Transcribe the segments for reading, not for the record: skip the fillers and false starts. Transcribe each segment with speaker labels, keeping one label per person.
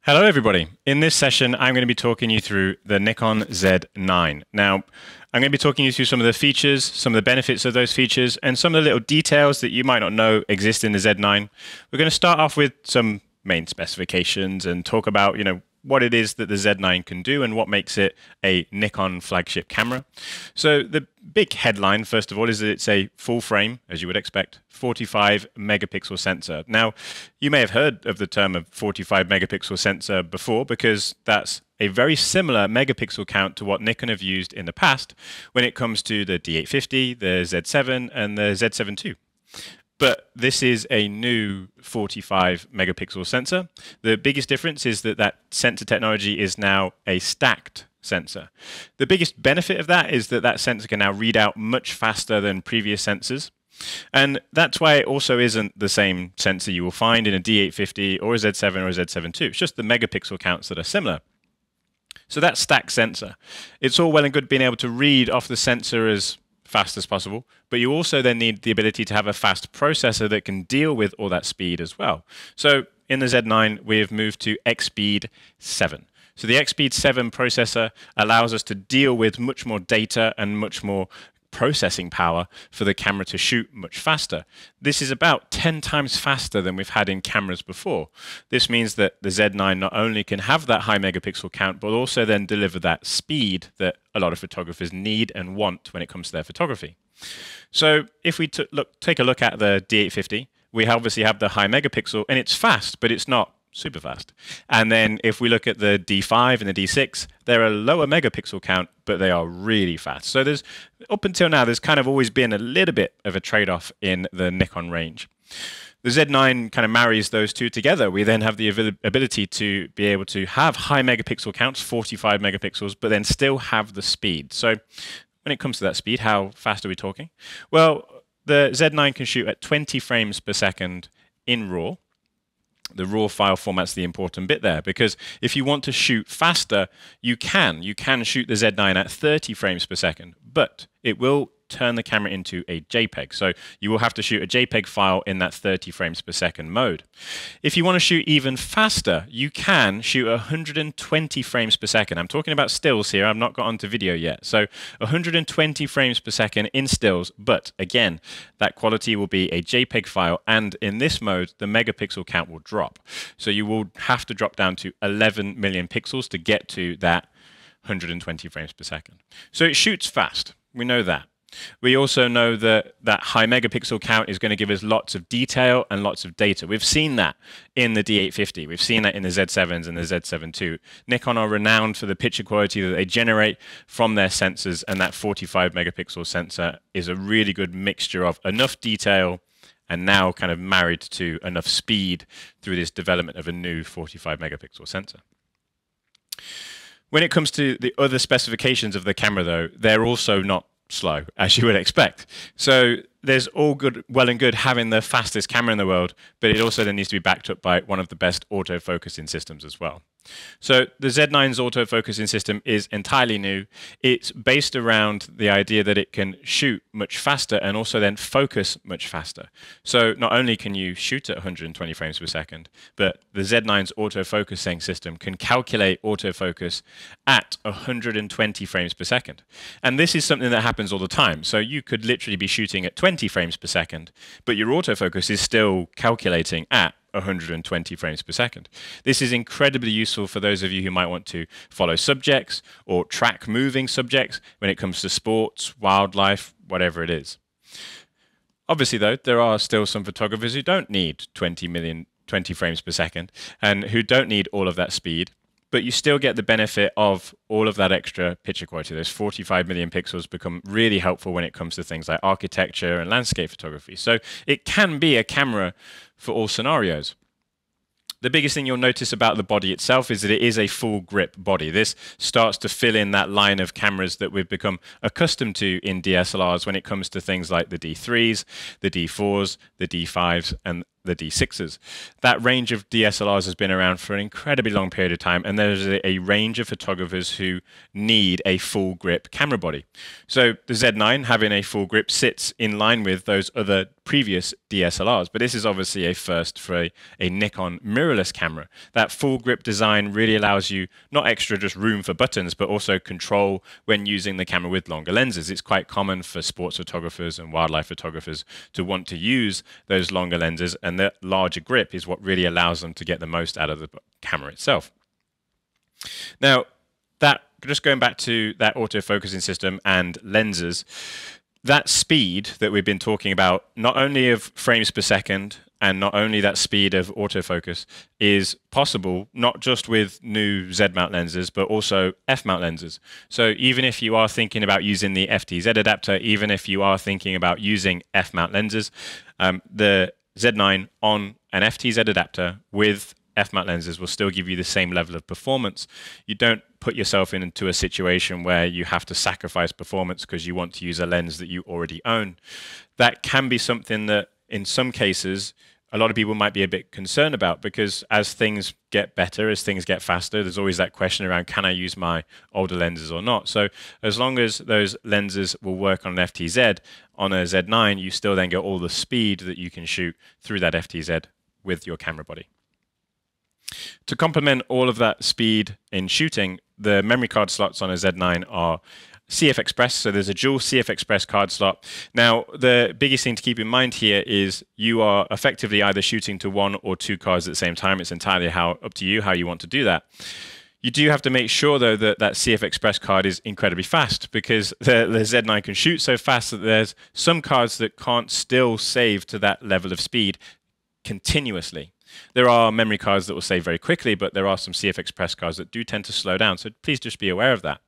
Speaker 1: Hello everybody. In this session, I'm going to be talking you through the Nikon Z9. Now, I'm going to be talking you through some of the features, some of the benefits of those features, and some of the little details that you might not know exist in the Z9. We're going to start off with some main specifications and talk about, what it is that the Z9 can do and what makes it a Nikon flagship camera. So the big headline, first of all, is that it's a full frame, as you would expect, 45 megapixel sensor. Now, you may have heard of the term of 45 megapixel sensor before because that's a very similar megapixel count to what Nikon have used in the past when it comes to the D850, the Z7, and the Z7 II. But this is a new 45 megapixel sensor. The biggest difference is that that sensor technology is now a stacked sensor. The biggest benefit of that is that that sensor can now read out much faster than previous sensors. And that's why it also isn't the same sensor you will find in a D850 or a Z7 or a Z7 II. It's just the megapixel counts that are similar. So that stacked sensor, it's all well and good being able to read off the sensor as fast as possible, but you also then need the ability to have a fast processor that can deal with all that speed as well. So in the Z9, we have moved to XSpeed 7. So the XSpeed 7 processor allows us to deal with much more data and much more processing power for the camera to shoot much faster. This is about 10 times faster than we've had in cameras before. This means that the Z9 not only can have that high megapixel count, but also then deliver that speed that a lot of photographers need and want when it comes to their photography. So if we take a look at the D850, we obviously have the high megapixel and it's fast, but it's not super fast. And then if we look at the D5 and the D6, they're a lower megapixel count, but they are really fast. So there's, up until now, there's kind of always been a little bit of a trade-off in the Nikon range. The Z9 kind of marries those two together. We then have the ability to be able to have high megapixel counts, 45 megapixels, but then still have the speed. So when it comes to that speed, how fast are we talking? Well, the Z9 can shoot at 20 frames per second in RAW. The RAW file format's the important bit there, because if you want to shoot faster, you can shoot the Z9 at 30 frames per second, but it will turn the camera into a JPEG. So you will have to shoot a JPEG file in that 30 frames per second mode. If you want to shoot even faster, you can shoot 120 frames per second. I'm talking about stills here. I've not got onto video yet. So 120 frames per second in stills, but again, that quality will be a JPEG file, and in this mode, the megapixel count will drop. So you will have to drop down to 11 million pixels to get to that 120 frames per second. So it shoots fast. We know that. We also know that that high megapixel count is going to give us lots of detail and lots of data. We've seen that in the D850. We've seen that in the Z7s and the Z7 II. Nikon are renowned for the picture quality that they generate from their sensors, and that 45 megapixel sensor is a really good mixture of enough detail and now kind of married to enough speed through this development of a new 45 megapixel sensor. When it comes to the other specifications of the camera, though, they're also not slow, as you would expect. So there's all good, well and good having the fastest camera in the world, but it also then needs to be backed up by one of the best autofocusing systems as well. So the Z9's autofocusing system is entirely new. It's based around the idea that it can shoot much faster and also then focus much faster. So not only can you shoot at 120 frames per second, but the Z9's autofocusing system can calculate autofocus at 120 frames per second. And this is something that happens all the time. So you could literally be shooting at 20 frames per second, but your autofocus is still calculating at 120 frames per second. This is incredibly useful for those of you who might want to follow subjects or track moving subjects when it comes to sports, wildlife, whatever it is. Obviously, though, there are still some photographers who don't need 20 frames per second and who don't need all of that speed, but you still get the benefit of all of that extra picture quality. Those 45 million pixels become really helpful when it comes to things like architecture and landscape photography. So it can be a camera for all scenarios. The biggest thing you'll notice about the body itself is that it is a full grip body. This starts to fill in that line of cameras that we've become accustomed to in DSLRs when it comes to things like the D3s, the D4s, the D5s, and the D6s. That range of DSLRs has been around for an incredibly long period of time, and there's a range of photographers who need a full grip camera body. So the Z9 having a full grip sits in line with those other previous DSLRs, but this is obviously a first for a Nikon mirrorless camera. That full grip design really allows you not extra just room for buttons, but also control when using the camera with longer lenses. It's quite common for sports photographers and wildlife photographers to want to use those longer lenses, and the larger grip is what really allows them to get the most out of the camera itself. Now, just going back to that autofocusing system and lenses, that speed that we've been talking about, not only of frames per second and not only that speed of autofocus, is possible not just with new Z-mount lenses, but also F-mount lenses. So even if you are thinking about using the FTZ adapter, even if you are thinking about using F-mount lenses, the Z9 on an FTZ adapter with F-mount lenses will still give you the same level of performance. You don't put yourself into a situation where you have to sacrifice performance because you want to use a lens that you already own. That can be something that in some cases a lot of people might be a bit concerned about, because as things get better, as things get faster, there's always that question around, can I use my older lenses or not? So as long as those lenses will work on an FTZ, on a Z9, you still then get all the speed that you can shoot through that FTZ with your camera body. To complement all of that speed in shooting, the memory card slots on a Z9 are CF Express, so there's a dual CF Express card slot. Now, the biggest thing to keep in mind here is you are effectively either shooting to 1 or 2 cards at the same time. It's entirely up to you how you want to do that. You do have to make sure, though, that that CF Express card is incredibly fast, because the Z9 can shoot so fast that there's some cards that can't still save to that level of speed continuously. There are memory cards that will save very quickly, but there are some CF Express cards that do tend to slow down, so please just be aware of that.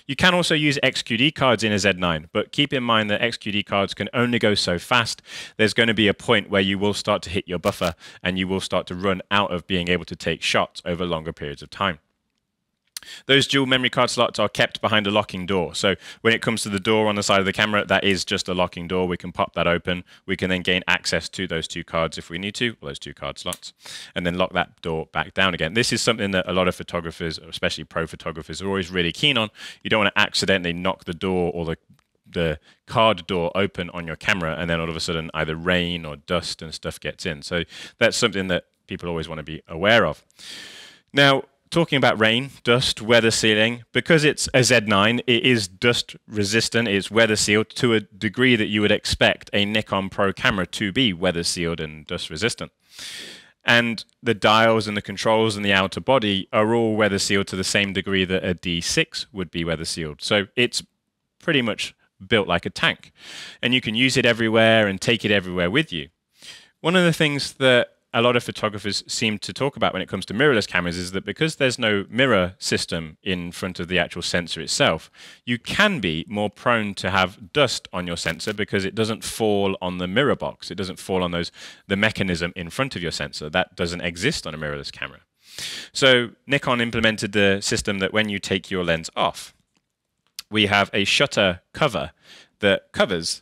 Speaker 1: You can also use XQD cards in a Z9, but keep in mind that XQD cards can only go so fast. There's going to be a point where you will start to hit your buffer and you will start to run out of being able to take shots over longer periods of time. Those dual memory card slots are kept behind a locking door. So when it comes to the door on the side of the camera, that is just a locking door. We can pop that open. We can then gain access to those 2 cards if we need to, or those 2 card slots, and then lock that door back down again. This is something that a lot of photographers, especially pro photographers, are always really keen on. You don't want to accidentally knock the door or the card door open on your camera, and then all of a sudden either rain or dust and stuff gets in. So that's something that people always want to be aware of. Now, talking about rain, dust, weather sealing, because it's a Z9, it is dust resistant, it's weather sealed to a degree that you would expect a Nikon Pro camera to be weather sealed and dust resistant. And the dials and the controls and the outer body are all weather sealed to the same degree that a D6 would be weather sealed. So it's pretty much built like a tank, and you can use it everywhere and take it everywhere with you. One of the things that a lot of photographers seem to talk about when it comes to mirrorless cameras is that because there's no mirror system in front of the actual sensor itself, you can be more prone to have dust on your sensor because it doesn't fall on the mirror box. It doesn't fall on the mechanism in front of your sensor. That doesn't exist on a mirrorless camera. So Nikon implemented the system that when you take your lens off, we have a shutter cover that covers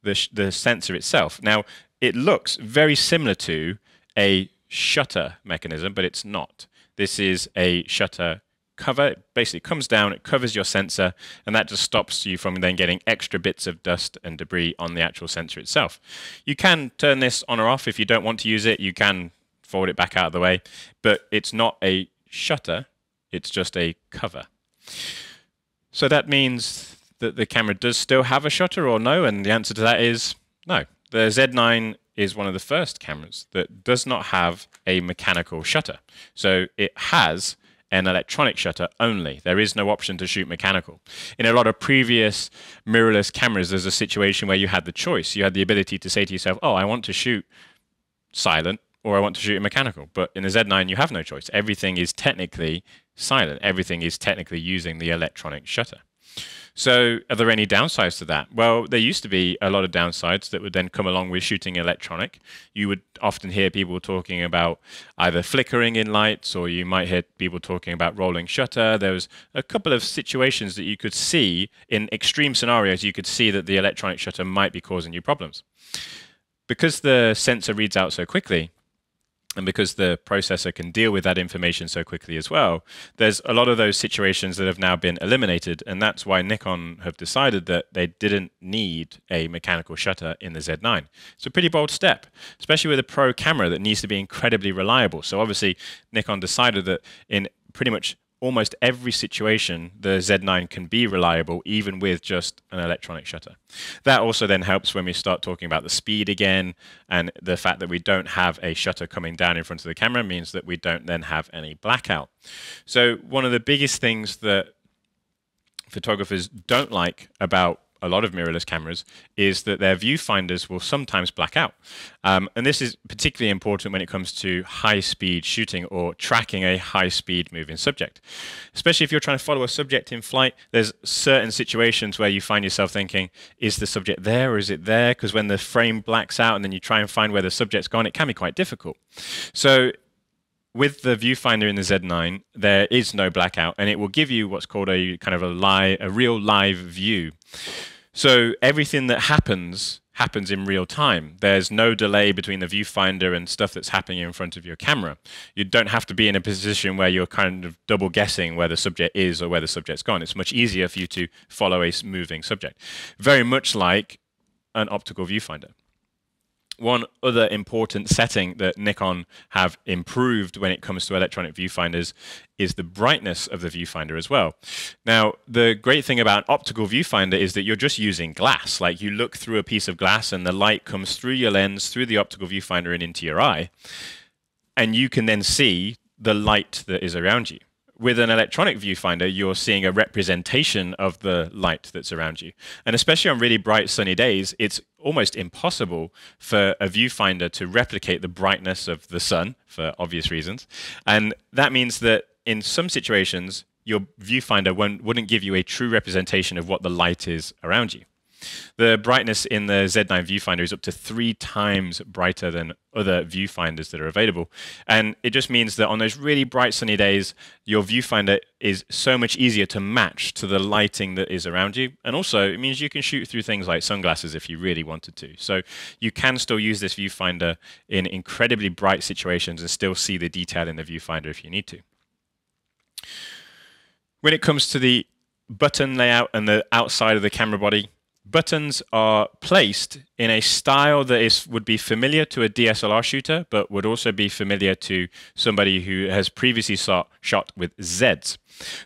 Speaker 1: the sensor itself. Now, it looks very similar to a shutter mechanism, but it's not. This is a shutter cover. It basically comes down, it covers your sensor, and that just stops you from then getting extra bits of dust and debris on the actual sensor itself. You can turn this on or off if you don't want to use it. You can fold it back out of the way, but it's not a shutter, it's just a cover. So that means that the camera does still have a shutter or no, and the answer to that is no. The Z9 is one of the first cameras that does not have a mechanical shutter. So it has an electronic shutter only. There is no option to shoot mechanical. In a lot of previous mirrorless cameras, there's a situation where you had the choice. You had the ability to say to yourself, oh, I want to shoot silent or I want to shoot mechanical. But in the Z9, you have no choice. Everything is technically silent. Everything is technically using the electronic shutter. So are there any downsides to that? Well, there used to be a lot of downsides that would then come along with shooting electronic. You would often hear people talking about either flickering in lights, or you might hear people talking about rolling shutter. There was a couple of situations that you could see in extreme scenarios. You could see that the electronic shutter might be causing you problems. because the sensor reads out so quickly, and because the processor can deal with that information so quickly as well, there's a lot of those situations that have now been eliminated, and that's why Nikon have decided that they didn't need a mechanical shutter in the Z9. It's a pretty bold step, especially with a pro camera that needs to be incredibly reliable. So obviously Nikon decided that in pretty much almost every situation, the Z9 can be reliable, even with just an electronic shutter. That also then helps when we start talking about the speed again, and the fact that we don't have a shutter coming down in front of the camera means that we don't then have any blackout. So one of the biggest things that photographers don't like about a lot of mirrorless cameras is that their viewfinders will sometimes black out. And this is particularly important when it comes to high-speed shooting or tracking a high-speed moving subject. Especially if you're trying to follow a subject in flight, there's certain situations where you find yourself thinking, is the subject there or is it there? Because when the frame blacks out and then you try and find where the subject's gone, it can be quite difficult. So with the viewfinder in the Z9, there is no blackout, and it will give you what's called a kind of a real live view. So everything that happens in real time. There's no delay between the viewfinder and stuff that's happening in front of your camera. You don't have to be in a position where you're kind of double guessing where the subject is or where the subject's gone. It's much easier for you to follow a moving subject. Very much like an optical viewfinder. One other important setting that Nikon have improved when it comes to electronic viewfinders is the brightness of the viewfinder as well. Now, the great thing about an optical viewfinder is that you're just using glass. Like, you look through a piece of glass and the light comes through your lens, through the optical viewfinder and into your eye, and you can then see the light that is around you. With an electronic viewfinder, you're seeing a representation of the light that's around you. And especially on really bright sunny days, it's almost impossible for a viewfinder to replicate the brightness of the sun, for obvious reasons. And that means that in some situations, your viewfinder wouldn't give you a true representation of what the light is around you. The brightness in the Z9 viewfinder is up to 3 times brighter than other viewfinders that are available. And it just means that on those really bright sunny days, your viewfinder is so much easier to match to the lighting that is around you. And also, it means you can shoot through things like sunglasses if you really wanted to. So you can still use this viewfinder in incredibly bright situations and still see the detail in the viewfinder if you need to. When it comes to the button layout and the outside of the camera body, buttons are placed in a style that would be familiar to a DSLR shooter, but would also be familiar to somebody who has previously shot with Zs.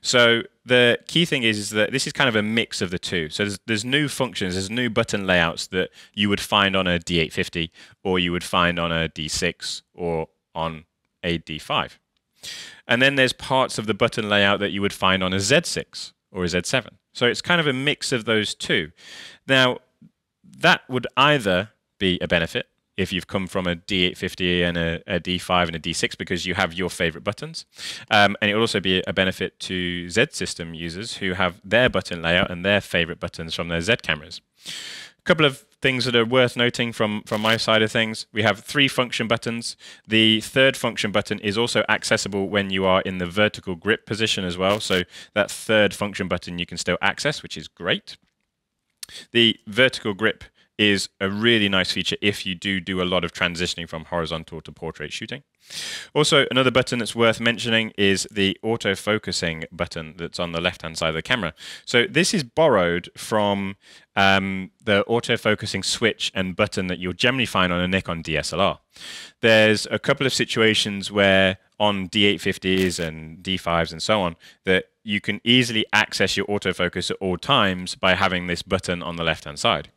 Speaker 1: So the key thing is that this is kind of a mix of the two. So there's new functions, there's new button layouts that you would find on a D850, or you would find on a D6, or on a D5. And then there's parts of the button layout that you would find on a Z6 or a Z7. So it's kind of a mix of those two. Now, that would either be a benefit if you've come from a D850 and a D5 and a D6 because you have your favorite buttons. And it will also be a benefit to Z system users who have their button layout and their favorite buttons from their Z cameras. A couple of things that are worth noting from my side of things. We have 3 function buttons. The third function button is also accessible when you are in the vertical grip position as well. So that third function button you can still access, which is great. The vertical grip is a really nice feature if you do a lot of transitioning from horizontal to portrait shooting. Also, another button that's worth mentioning is the auto-focusing button that's on the left-hand side of the camera. So this is borrowed from the auto-focusing switch and button that you'll generally find on a Nikon DSLR. There's a couple of situations where on D850s and D5s and so on that you can easily access your autofocus at all times by having this button on the left-hand side.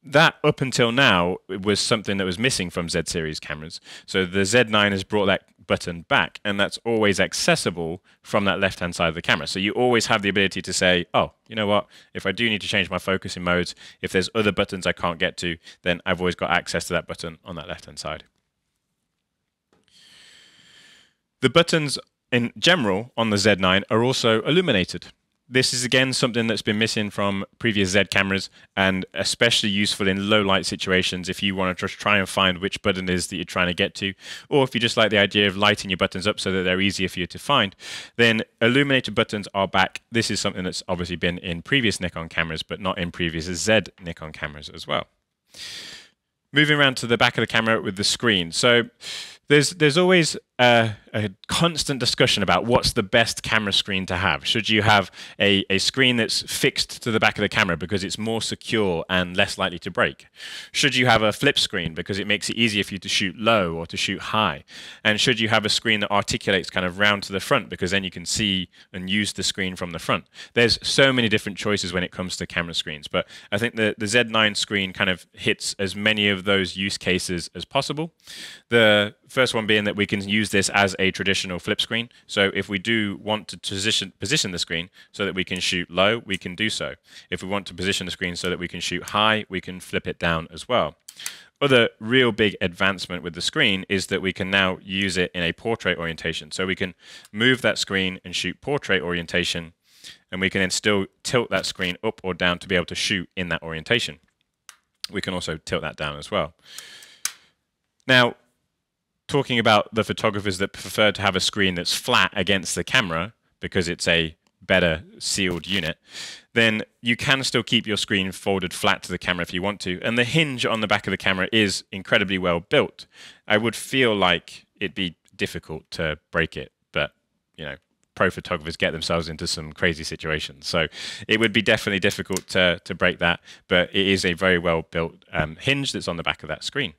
Speaker 1: That, up until now, was something that was missing from Z series cameras. So the Z9 has brought that button back, and that's always accessible from that left-hand side of the camera. So you always have the ability to say, oh, you know what, if I do need to change my focusing modes, if there's other buttons I can't get to, then I've always got access to that button on that left-hand side. The buttons in general on the Z9 are also illuminated. This is again something that's been missing from previous Z cameras, and especially useful in low light situations if you want to just try and find which button it is that you're trying to get to, or if you just like the idea of lighting your buttons up so that they're easier for you to find, then illuminated buttons are back. This is something that's obviously been in previous Nikon cameras, but not in previous Z Nikon cameras as well. Moving around to the back of the camera with the screen. So there's always a constant discussion about what's the best camera screen to have. Should you have a screen that's fixed to the back of the camera because it's more secure and less likely to break? Should you have a flip screen because it makes it easier for you to shoot low or to shoot high? And should you have a screen that articulates kind of round to the front because then you can see and use the screen from the front? There's so many different choices when it comes to camera screens, but I think the Z9 screen kind of hits as many of those use cases as possible. The first one being that we can use this as a traditional flip screen. So if we do want to position the screen so that we can shoot low, we can do so. If we want to position the screen so that we can shoot high, we can flip it down as well. Other real big advancement with the screen is that we can now use it in a portrait orientation. So we can move that screen and shoot portrait orientation, and we can then still tilt that screen up or down to be able to shoot in that orientation. We can also tilt that down as well. Now, talking about the photographers that prefer to have a screen that's flat against the camera because it's a better sealed unit, then you can still keep your screen folded flat to the camera if you want to. And the hinge on the back of the camera is incredibly well built. I would feel like it'd be difficult to break it, but you know, pro photographers get themselves into some crazy situations. So it would be definitely difficult to break that, but it is a very well built hinge that's on the back of that screen.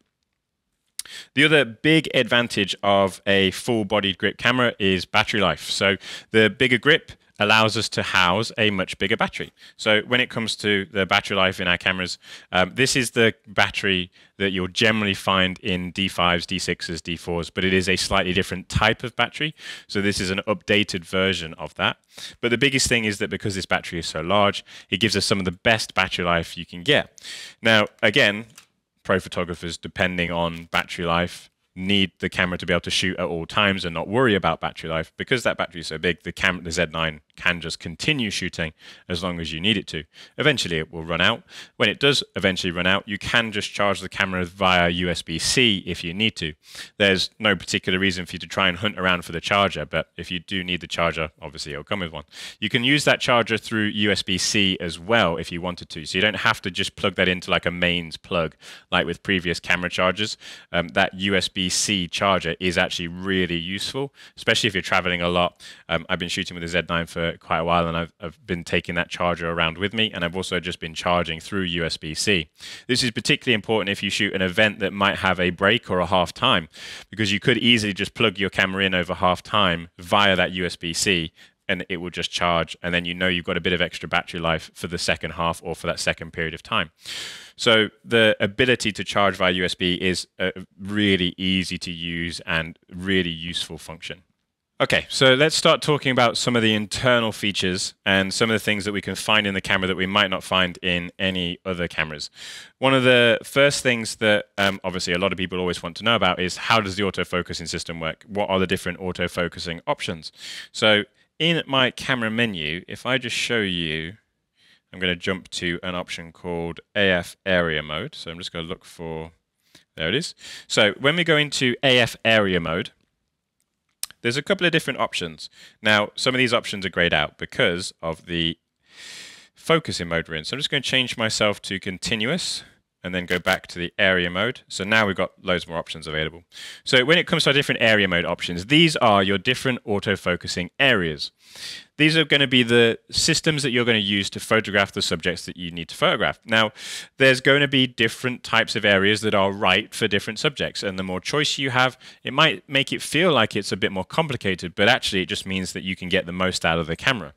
Speaker 1: The other big advantage of a full-bodied grip camera is battery life. So the bigger grip allows us to house a much bigger battery. So when it comes to the battery life in our cameras, this is the battery that you'll generally find in D5s, D6s, D4s, but it is a slightly different type of battery. So this is an updated version of that. But the biggest thing is that because this battery is so large, it gives us some of the best battery life you can get. Now, again, pro photographers, depending on battery life, need the camera to be able to shoot at all times and not worry about battery life. Because that battery is so big, the Z9 can just continue shooting as long as you need it to. Eventually it will run out. When it does eventually run out, you can just charge the camera via USB-C if you need to. There's no particular reason for you to try and hunt around for the charger, but if you do need the charger, obviously it'll come with one. You can use that charger through USB-C as well if you wanted to, so you don't have to just plug that into like a mains plug like with previous camera chargers. That USB-C charger is actually really useful, especially if you're traveling a lot. I've been shooting with the Z9 for quite a while, and I've been taking that charger around with me, and I've also just been charging through USB-C. This is particularly important if you shoot an event that might have a break or a half time, because you could easily just plug your camera in over half time via that USB-C, and it will just charge, and then you know you've got a bit of extra battery life for the second half or for that second period of time. So the ability to charge via USB is a really easy to use and really useful function. Okay, so let's start talking about some of the internal features and some of the things that we can find in the camera that we might not find in any other cameras. One of the first things that obviously a lot of people always want to know about is how does the autofocusing system work? What are the different autofocusing options? So in my camera menu, if I just show you, I'm going to jump to an option called AF area mode. So I'm just going to look for, there it is. So when we go into AF area mode, there's a couple of different options. Now, some of these options are grayed out because of the focusing mode we're in. So I'm just going to change myself to continuous and then go back to the area mode. So now we've got loads more options available. So when it comes to our different area mode options, these are your different autofocusing areas. These are going to be the systems that you're going to use to photograph the subjects that you need to photograph. Now, there's going to be different types of areas that are right for different subjects, and the more choice you have, it might make it feel like it's a bit more complicated, but actually it just means that you can get the most out of the camera.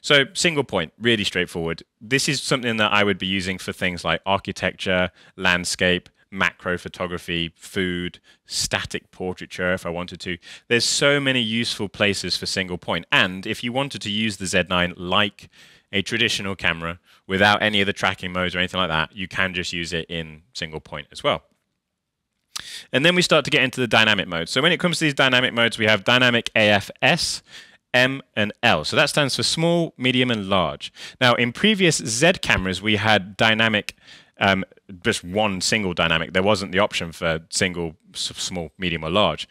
Speaker 1: So single point, really straightforward. This is something that I would be using for things like architecture, landscape, macro photography, food, static portraiture if I wanted to. There's so many useful places for single point. And if you wanted to use the Z9 like a traditional camera without any of the tracking modes or anything like that, you can just use it in single point as well. And then we start to get into the dynamic mode. So when it comes to these dynamic modes, we have dynamic AF-S, M, and L. So that stands for small, medium, and large. Now, in previous Z cameras, we had dynamic just one single dynamic. There wasn't the option for single, small, medium, or large.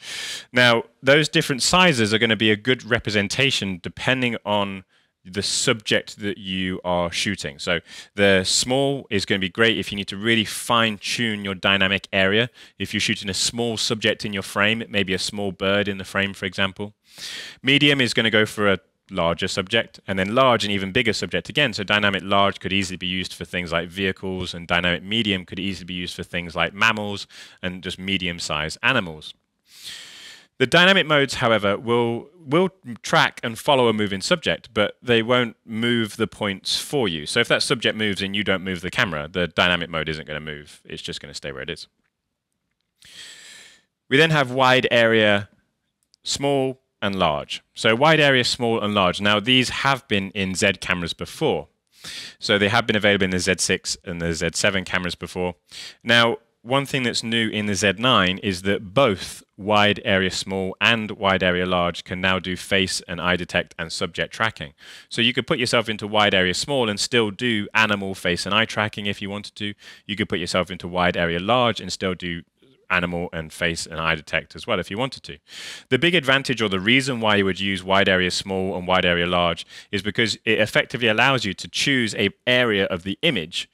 Speaker 1: Now, those different sizes are going to be a good representation depending on the subject that you are shooting. So the small is going to be great if you need to really fine-tune your dynamic area. If you're shooting a small subject in your frame, maybe a small bird in the frame, for example. Medium is going to go for a larger subject, and then large and even bigger subject again. So dynamic large could easily be used for things like vehicles, and dynamic medium could easily be used for things like mammals and just medium-sized animals. The dynamic modes, however, will track and follow a moving subject, but they won't move the points for you. So if that subject moves and you don't move the camera, the dynamic mode isn't going to move. It's just going to stay where it is. We then have wide area, small, and large. So wide area, small, and large. Now these have been in Z cameras before. So they have been available in the Z6 and the Z7 cameras before. Now, one thing that's new in the Z9 is that both wide area small and wide area large can now do face and eye detect and subject tracking. So you could put yourself into wide area small and still do animal face and eye tracking if you wanted to. You could put yourself into wide area large and still do animal and face and eye detect as well if you wanted to. The big advantage, or the reason why you would use wide area small and wide area large, is because it effectively allows you to choose an area of the image,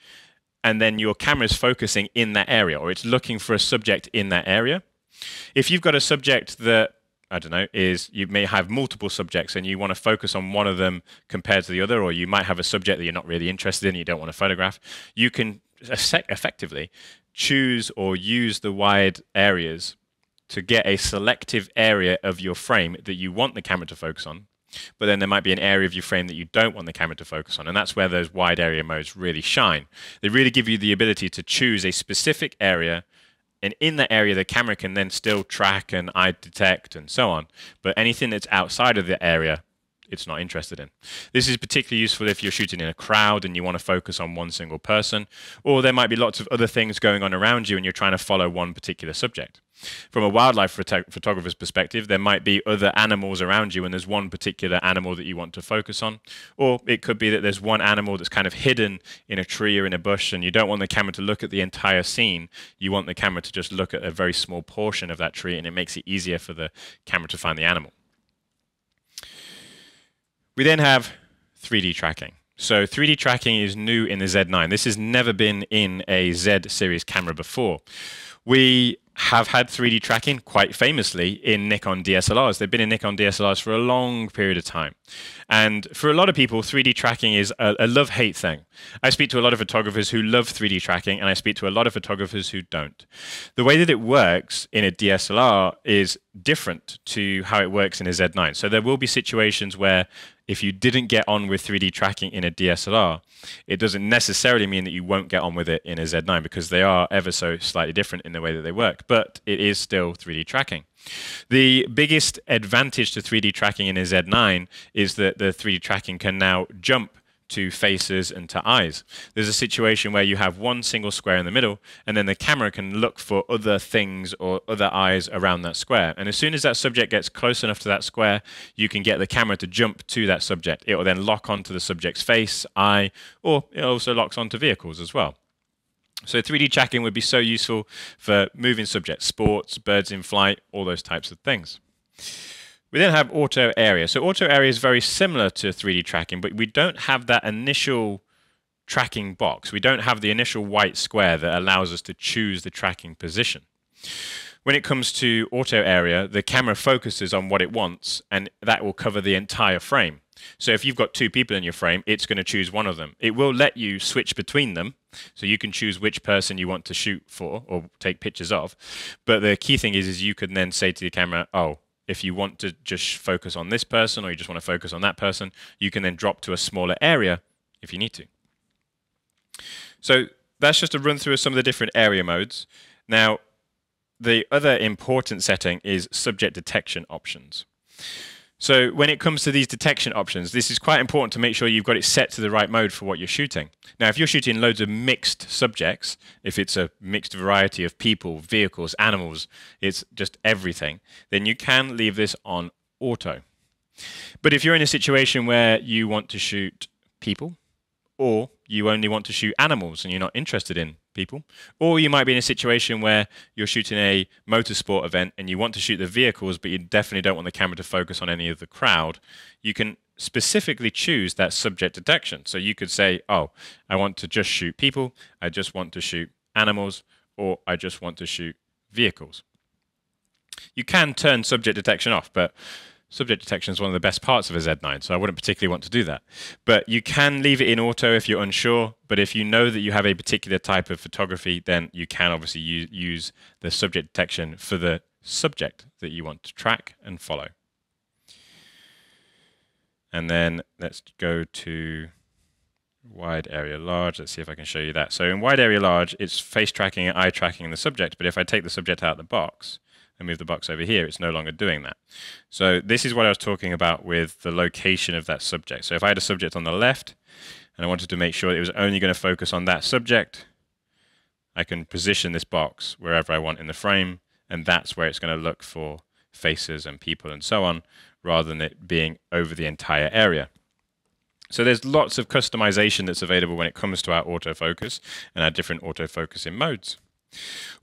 Speaker 1: and then your camera is focusing in that area, or it's looking for a subject in that area. If you've got a subject that, I don't know, you may have multiple subjects and you want to focus on one of them compared to the other, or you might have a subject that you're not really interested in, you don't want to photograph, you can effectively choose or use the wide areas to get a selective area of your frame that you want the camera to focus on. But then there might be an area of your frame that you don't want the camera to focus on, and that's where those wide area modes really shine. They really give you the ability to choose a specific area, and in that area the camera can then still track and eye detect and so on, but anything that's outside of the area it's not interested in. This is particularly useful if you're shooting in a crowd and you want to focus on one single person, or there might be lots of other things going on around you and you're trying to follow one particular subject. From a wildlife photographer's perspective, there might be other animals around you and there's one particular animal that you want to focus on, or it could be that there's one animal that's kind of hidden in a tree or in a bush and you don't want the camera to look at the entire scene. You want the camera to just look at a very small portion of that tree, and it makes it easier for the camera to find the animal. We then have 3D tracking. So 3D tracking is new in the Z9. This has never been in a Z series camera before. We have had 3D tracking quite famously in Nikon DSLRs. They've been in Nikon DSLRs for a long period of time. And for a lot of people, 3D tracking is a love-hate thing. I speak to a lot of photographers who love 3D tracking, and I speak to a lot of photographers who don't. The way that it works in a DSLR is different to how it works in a Z9. So there will be situations where if you didn't get on with 3D tracking in a DSLR, it doesn't necessarily mean that you won't get on with it in a Z9, because they are ever so slightly different in the way that they work, but it is still 3D tracking. The biggest advantage to 3D tracking in a Z9 is that the 3D tracking can now jump to faces and to eyes. There's a situation where you have one single square in the middle, and then the camera can look for other things or other eyes around that square. And as soon as that subject gets close enough to that square, you can get the camera to jump to that subject. It will then lock onto the subject's face, eye, or it also locks onto vehicles as well. So 3D tracking would be so useful for moving subjects, sports, birds in flight, all those types of things. We then have auto area. So auto area is very similar to 3D tracking, but we don't have that initial tracking box. We don't have the initial white square that allows us to choose the tracking position. When it comes to auto area, the camera focuses on what it wants, and that will cover the entire frame. So if you've got two people in your frame, it's going to choose one of them. It will let you switch between them, so you can choose which person you want to shoot for or take pictures of. But the key thing is you can then say to the camera, oh, if you want to just focus on this person or you just want to focus on that person, you can then drop to a smaller area if you need to. So that's just a run through of some of the different area modes. Now, the other important setting is subject detection options. So when it comes to these detection options, this is quite important to make sure you've got it set to the right mode for what you're shooting. Now, if you're shooting loads of mixed subjects, if it's a mixed variety of people, vehicles, animals, it's just everything, then you can leave this on auto. But if you're in a situation where you want to shoot people, or you only want to shoot animals and you're not interested in people, or you might be in a situation where you're shooting a motorsport event and you want to shoot the vehicles, but you definitely don't want the camera to focus on any of the crowd, you can specifically choose that subject detection. So you could say, oh, I want to just shoot people, I just want to shoot animals, or I just want to shoot vehicles. You can turn subject detection off, but subject detection is one of the best parts of a Z9, so I wouldn't particularly want to do that. But you can leave it in auto if you're unsure, but if you know that you have a particular type of photography, then you can obviously use the subject detection for the subject that you want to track and follow. And then let's go to wide area large. Let's see if I can show you that. So in wide area large, it's face tracking and eye tracking the subject, but if I take the subject out of the box, and move the box over here, it's no longer doing that. So this is what I was talking about with the location of that subject. So if I had a subject on the left and I wanted to make sure it was only going to focus on that subject, I can position this box wherever I want in the frame, and that's where it's going to look for faces and people and so on, rather than it being over the entire area. So there's lots of customization that's available when it comes to our autofocus and our different autofocusing modes.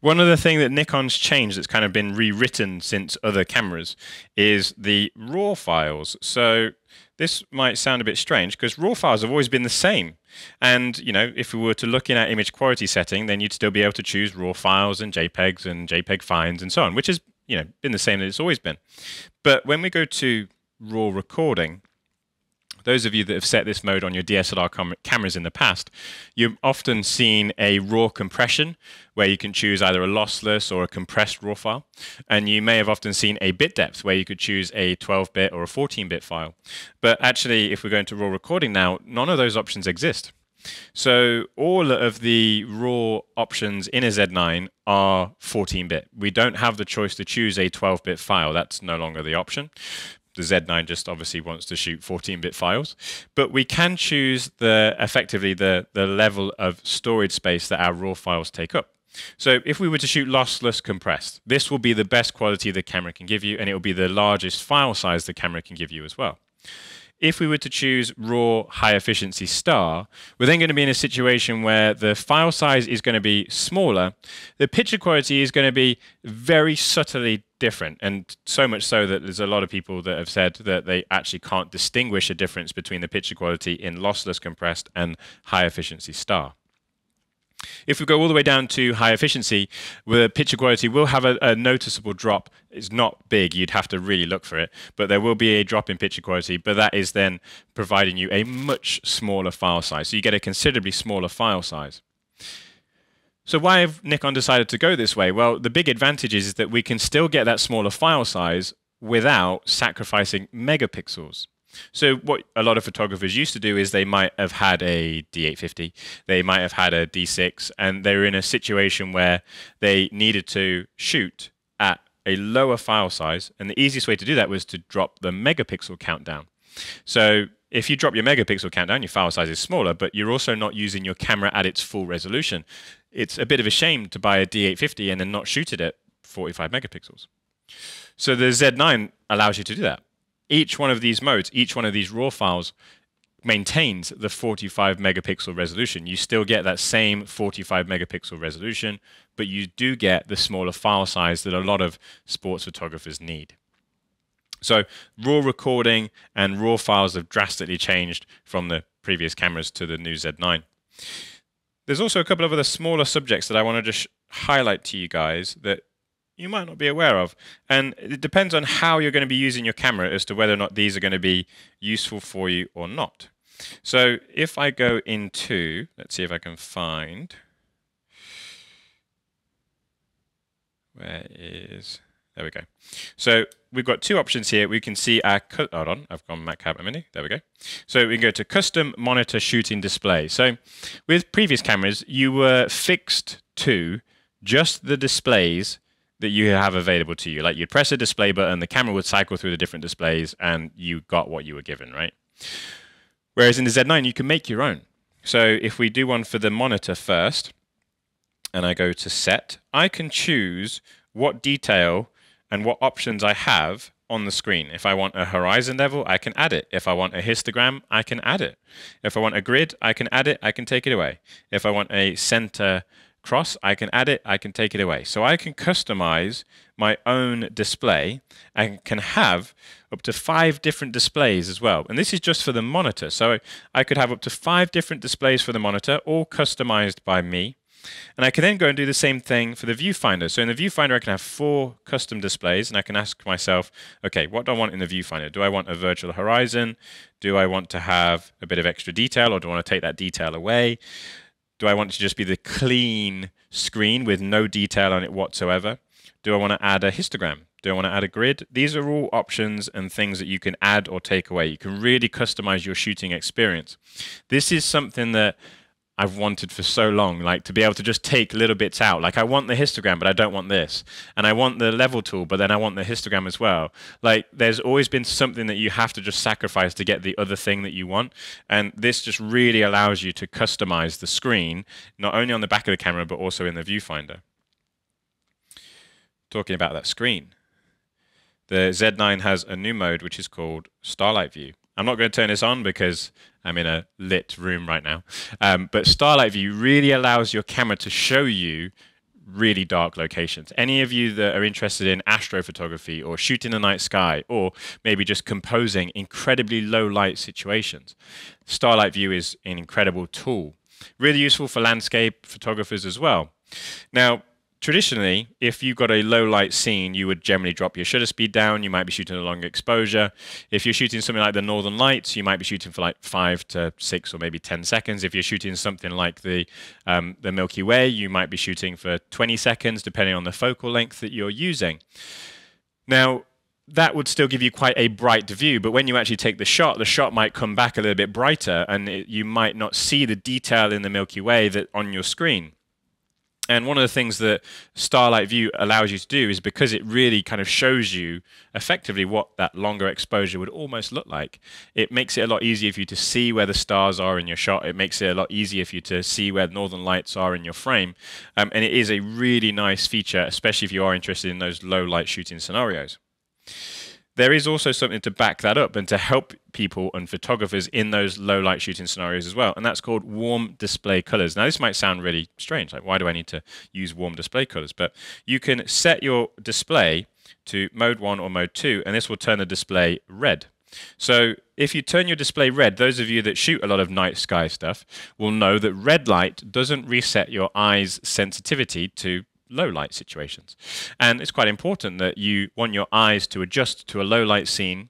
Speaker 1: One other thing that Nikon's changed that's kind of been rewritten since other cameras is the RAW files. So this might sound a bit strange because RAW files have always been the same. And, you know, if we were to look in our image quality setting, then you'd still be able to choose RAW files and JPEG finds and so on, which has, you know, been the same as it's always been. But when we go to RAW recording, those of you that have set this mode on your DSLR cameras in the past, you've often seen a RAW compression where you can choose either a lossless or a compressed RAW file. And you may have often seen a bit depth where you could choose a 12-bit or a 14-bit file. But actually, if we're going to RAW recording now, none of those options exist. So all of the RAW options in a Z9 are 14-bit. We don't have the choice to choose a 12-bit file. That's no longer the option. The Z9 just obviously wants to shoot 14-bit files, but we can choose effectively the level of storage space that our RAW files take up. So if we were to shoot lossless compressed, this will be the best quality the camera can give you, and it will be the largest file size the camera can give you as well. If we were to choose RAW high efficiency star, we're then going to be in a situation where the file size is going to be smaller. The picture quality is going to be very subtly different, and so much so that there's a lot of people that have said that they actually can't distinguish a difference between the picture quality in lossless compressed and high efficiency star. If we go all the way down to high efficiency, the picture quality will have a noticeable drop. It's not big, you'd have to really look for it, but there will be a drop in picture quality, but that is then providing you a much smaller file size. So you get a considerably smaller file size. So why have Nikon decided to go this way? Well, the big advantage is that we can still get that smaller file size without sacrificing megapixels. So what a lot of photographers used to do is they might have had a D850, they might have had a D6, and they were in a situation where they needed to shoot at a lower file size, and the easiest way to do that was to drop the megapixel count down. So if you drop your megapixel count down, your file size is smaller, but you're also not using your camera at its full resolution. It's a bit of a shame to buy a D850 and then not shoot it at 45 megapixels. So the Z9 allows you to do that. Each one of these modes, each one of these RAW files maintains the 45 megapixel resolution. You still get that same 45 megapixel resolution, but you do get the smaller file size that a lot of sports photographers need. So RAW recording and RAW files have drastically changed from the previous cameras to the new Z9. There's also a couple of other smaller subjects that I want to just highlight to you guys that you might not be aware of. And it depends on how you're going to be using your camera as to whether or not these are going to be useful for you or not. So if I go into, let's see if I can find, there we go. So we've got two options here. We can see our, hold on, I've gone Mac Cab a minute. There we go. So we can go to custom monitor shooting display. So with previous cameras, you were fixed to just the displays that you have available to you. Like you'd press a display button, the camera would cycle through the different displays, and you got what you were given, right? Whereas in the Z9, you can make your own. So if we do one for the monitor first, and I go to set, I can choose what detail and what options I have on the screen. If I want a horizon level, I can add it. If I want a histogram, I can add it. If I want a grid, I can add it, I can take it away. If I want a center cross, I can add it, I can take it away. So I can customize my own display and can have up to 5 different displays as well. And this is just for the monitor. So I could have up to 5 different displays for the monitor, all customized by me. And I can then go and do the same thing for the viewfinder. So in the viewfinder, I can have 4 custom displays, and I can ask myself, okay, what do I want in the viewfinder? Do I want a virtual horizon? Do I want to have a bit of extra detail, or do I want to take that detail away? Do I want it to just be the clean screen with no detail on it whatsoever? Do I want to add a histogram? Do I want to add a grid? These are all options and things that you can add or take away. You can really customize your shooting experience. This is something that I've wanted for so long, like to be able to just take little bits out. Like I want the histogram, but I don't want this. And I want the level tool, but then I want the histogram as well. Like there's always been something that you have to just sacrifice to get the other thing that you want. And this just really allows you to customize the screen, not only on the back of the camera, but also in the viewfinder. Talking about that screen, the Z9 has a new mode, which is called Starlight View. I'm not going to turn this on because I'm in a lit room right now. But Starlight View really allows your camera to show you really dark locations. Any of you that are interested in astrophotography or shooting the night sky or maybe just composing incredibly low light situations, Starlight View is an incredible tool. Really useful for landscape photographers as well. Now, traditionally, if you've got a low light scene, you would generally drop your shutter speed down. You might be shooting a long exposure. If you're shooting something like the Northern Lights, you might be shooting for like 5 to 6 or maybe 10 seconds. If you're shooting something like the Milky Way, you might be shooting for 20 seconds, depending on the focal length that you're using. Now, that would still give you quite a bright view, but when you actually take the shot might come back a little bit brighter, and you might not see the detail in the Milky Way that on your screen. And one of the things that Starlight View allows you to do is because it really kind of shows you effectively what that longer exposure would almost look like. It makes it a lot easier for you to see where the stars are in your shot. It makes it a lot easier for you to see where Northern Lights are in your frame. And it is a really nice feature, especially if you are interested in those low light shooting scenarios. There is also something to back that up and to help people and photographers in those low light shooting scenarios as well, and that's called warm display colors. Now this might sound really strange, like why do I need to use warm display colors? But you can set your display to mode 1 or mode 2, and this will turn the display red. So if you turn your display red, those of you that shoot a lot of night sky stuff will know that red light doesn't reset your eye's sensitivity to low light situations. And it's quite important that you want your eyes to adjust to a low light scene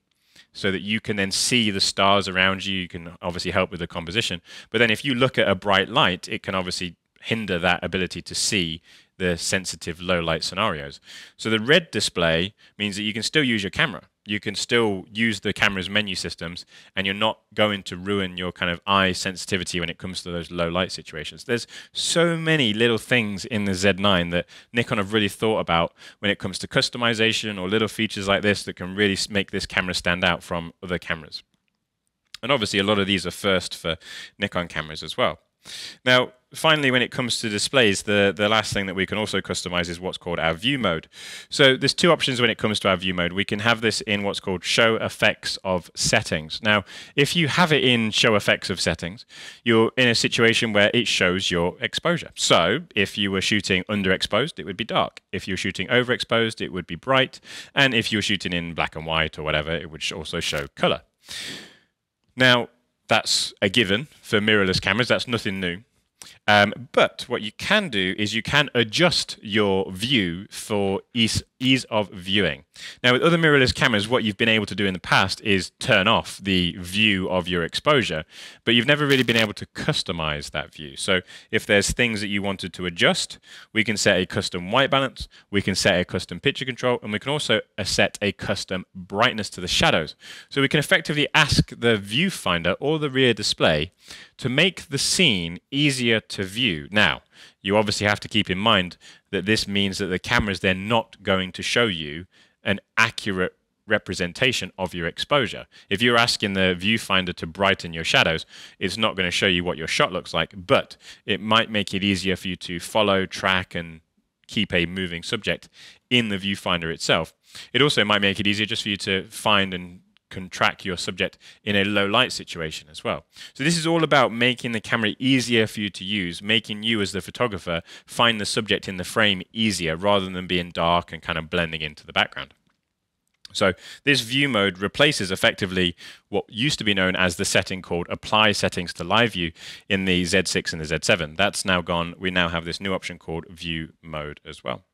Speaker 1: so that you can then see the stars around you. You can obviously help with the composition. But then if you look at a bright light, it can obviously hinder that ability to see the sensitive low light scenarios. So the red display means that you can still use your camera. You can still use the camera's menu systems, and you're not going to ruin your kind of eye sensitivity when it comes to those low light situations. There's so many little things in the Z9 that Nikon have really thought about when it comes to customization or little features like this that can really make this camera stand out from other cameras. And obviously a lot of these are first for Nikon cameras as well. Now, finally, when it comes to displays, the last thing that we can also customize is what's called our view mode. So there's 2 options when it comes to our view mode. We can have this in what's called show effects of settings. Now, if you have it in show effects of settings, you're in a situation where it shows your exposure. So if you were shooting underexposed, it would be dark. If you're shooting overexposed, it would be bright. And if you were shooting in black and white or whatever, it would also show color. Now, that's a given for mirrorless cameras. That's nothing new. But what you can do is you can adjust your view for ease of viewing. Now, with other mirrorless cameras, what you've been able to do in the past is turn off the view of your exposure, but you've never really been able to customize that view. So if there's things that you wanted to adjust, we can set a custom white balance, we can set a custom picture control, and we can also set a custom brightness to the shadows. So we can effectively ask the viewfinder or the rear display to make the scene easier to view. Now, you obviously have to keep in mind that this means that the camera is then not going to show you an accurate representation of your exposure. If you're asking the viewfinder to brighten your shadows, it's not going to show you what your shot looks like, but it might make it easier for you to follow, track, and keep a moving subject in the viewfinder itself. It also might make it easier just for you to find and can track your subject in a low light situation as well. So this is all about making the camera easier for you to use, making you as the photographer find the subject in the frame easier rather than being dark and kind of blending into the background. So this view mode replaces effectively what used to be known as the setting called apply settings to live view in the Z6 and the Z7. That's now gone. We now have this new option called view mode as well.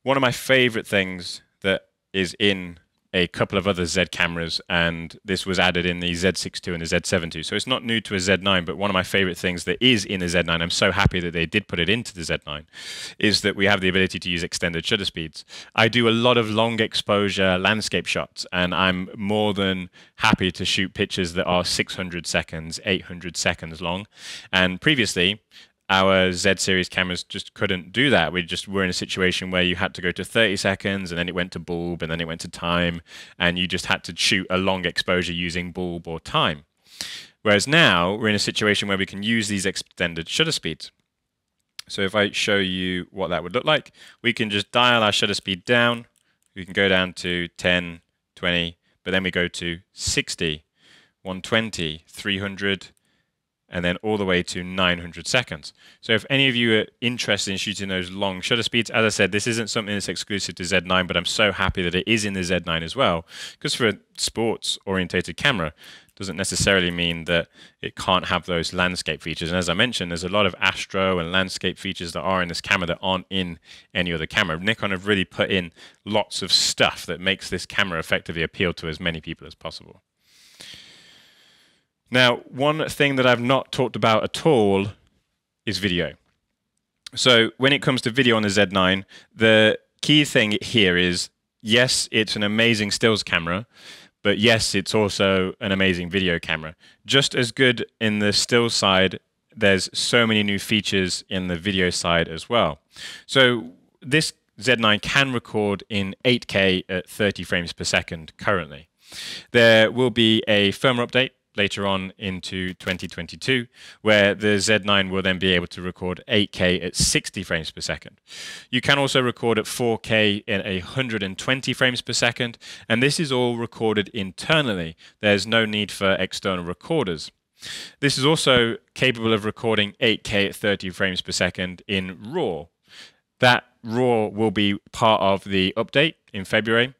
Speaker 1: One of my favorite things that is in a couple of other Z cameras, and this was added in the Z6 II and the Z7 II. So it's not new to a Z9, but one of my favorite things that is in the Z9, I'm so happy that they did put it into the Z9, is that we have the ability to use extended shutter speeds. I do a lot of long exposure landscape shots, and I'm more than happy to shoot pictures that are 600 seconds, 800 seconds long. And previously, our Z series cameras just couldn't do that. We just were in a situation where you had to go to 30 seconds and then it went to bulb and then it went to time, and you just had to shoot a long exposure using bulb or time. Whereas now we're in a situation where we can use these extended shutter speeds. So if I show you what that would look like, we can just dial our shutter speed down. We can go down to 10, 20, but then we go to 60, 120, 300, and then all the way to 900 seconds. So if any of you are interested in shooting those long shutter speeds, as I said, this isn't something that's exclusive to Z9, but I'm so happy that it is in the Z9 as well, because for a sports-orientated camera, doesn't necessarily mean that it can't have those landscape features. And as I mentioned, there's a lot of astro and landscape features that are in this camera that aren't in any other camera. Nikon have really put in lots of stuff that makes this camera effectively appeal to as many people as possible. Now, one thing that I've not talked about at all is video. So when it comes to video on the Z9, the key thing here is, yes, it's an amazing stills camera, but yes, it's also an amazing video camera. Just as good in the still side, there's so many new features in the video side as well. So this Z9 can record in 8K at 30 frames per second currently. There will be a firmware update later on into 2022, where the Z9 will then be able to record 8K at 60 frames per second. You can also record at 4K in 120 frames per second, and this is all recorded internally. There's no need for external recorders. This is also capable of recording 8K at 30 frames per second in RAW. That RAW will be part of the update in February.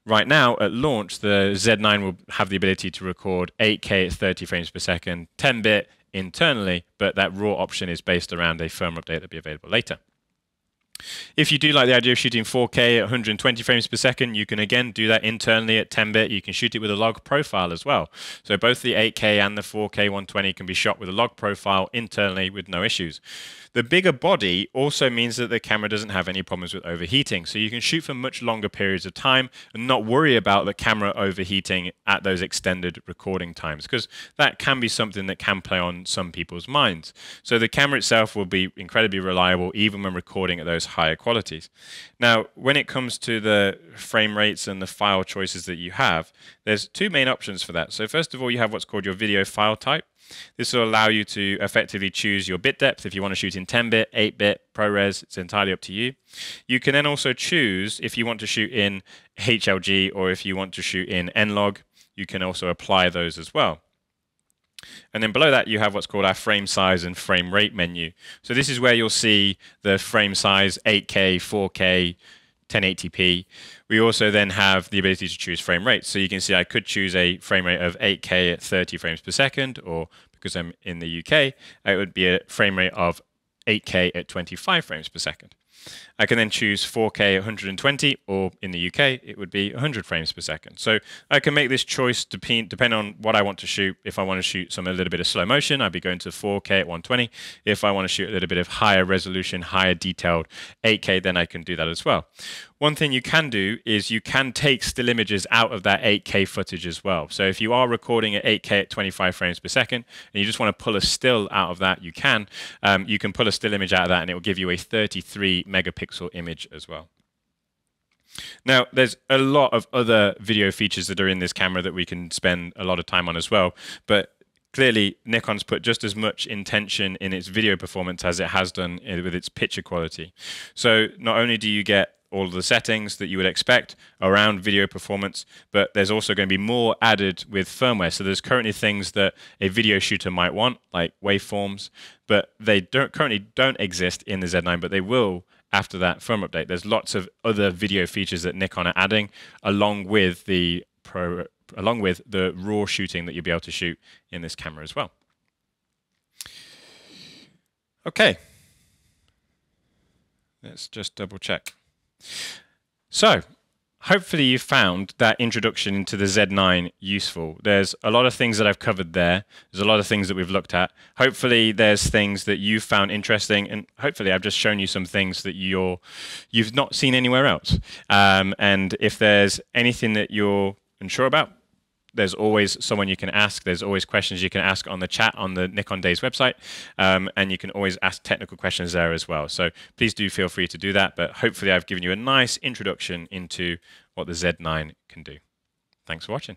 Speaker 1: Right now, at launch, the Z9 will have the ability to record 8K at 30 frames per second, 10-bit internally, but that RAW option is based around a firmware update that will be available later. If you do like the idea of shooting 4K at 120 frames per second, you can again do that internally at 10-bit. You can shoot it with a log profile as well. So both the 8K and the 4K 120 can be shot with a log profile internally with no issues. The bigger body also means that the camera doesn't have any problems with overheating. So you can shoot for much longer periods of time and not worry about the camera overheating at those extended recording times, because that can be something that can play on some people's minds. So the camera itself will be incredibly reliable even when recording at those higher qualities. Now, when it comes to the frame rates and the file choices that you have, there's two main options for that. So first of all, you have what's called your video file type. This will allow you to effectively choose your bit depth. If you want to shoot in 10-bit, 8-bit, ProRes, it's entirely up to you. You can then also choose if you want to shoot in HLG or if you want to shoot in N-Log. You can also apply those as well. And then below that, you have what's called our frame size and frame rate menu. So this is where you'll see the frame size, 8K, 4K, 1080p. We also then have the ability to choose frame rates. So you can see I could choose a frame rate of 8K at 30 frames per second, or because I'm in the UK, it would be a frame rate of 8K at 25 frames per second. I can then choose 4K 120, or in the UK, it would be 100 frames per second. So I can make this choice depending on what I want to shoot. If I want to shoot a little bit of slow motion, I'd be going to 4K at 120. If I want to shoot a little bit of higher resolution, higher detailed 8K, then I can do that as well. One thing you can do is you can take still images out of that 8K footage as well. So if you are recording at 8K at 25 frames per second, and you just want to pull a still out of that, you can pull a still image out of that, and it will give you a 33 megapixel image as well. Now, there's a lot of other video features that are in this camera that we can spend a lot of time on as well, but clearly Nikon's put just as much intention in its video performance as it has done with its picture quality. So not only do you get all of the settings that you would expect around video performance, but there's also going to be more added with firmware. So there's currently things that a video shooter might want, like waveforms, but they currently don't exist in the Z9, but they will after that firmware update. There's lots of other video features that Nikon are adding along with the raw shooting that you'll be able to shoot in this camera as well. Okay, let's just double check. So hopefully you found that introduction into the Z9 useful. There's a lot of things that I've covered there. There's a lot of things that we've looked at. Hopefully there's things that you found interesting, and hopefully I've just shown you some things that you've not seen anywhere else. And if there's anything that you're unsure about, there's always someone you can ask. There's always questions you can ask on the chat on the Nikon Days website, and you can always ask technical questions there as well. So please do feel free to do that, but hopefully I've given you a nice introduction into what the Z9 can do. Thanks for watching.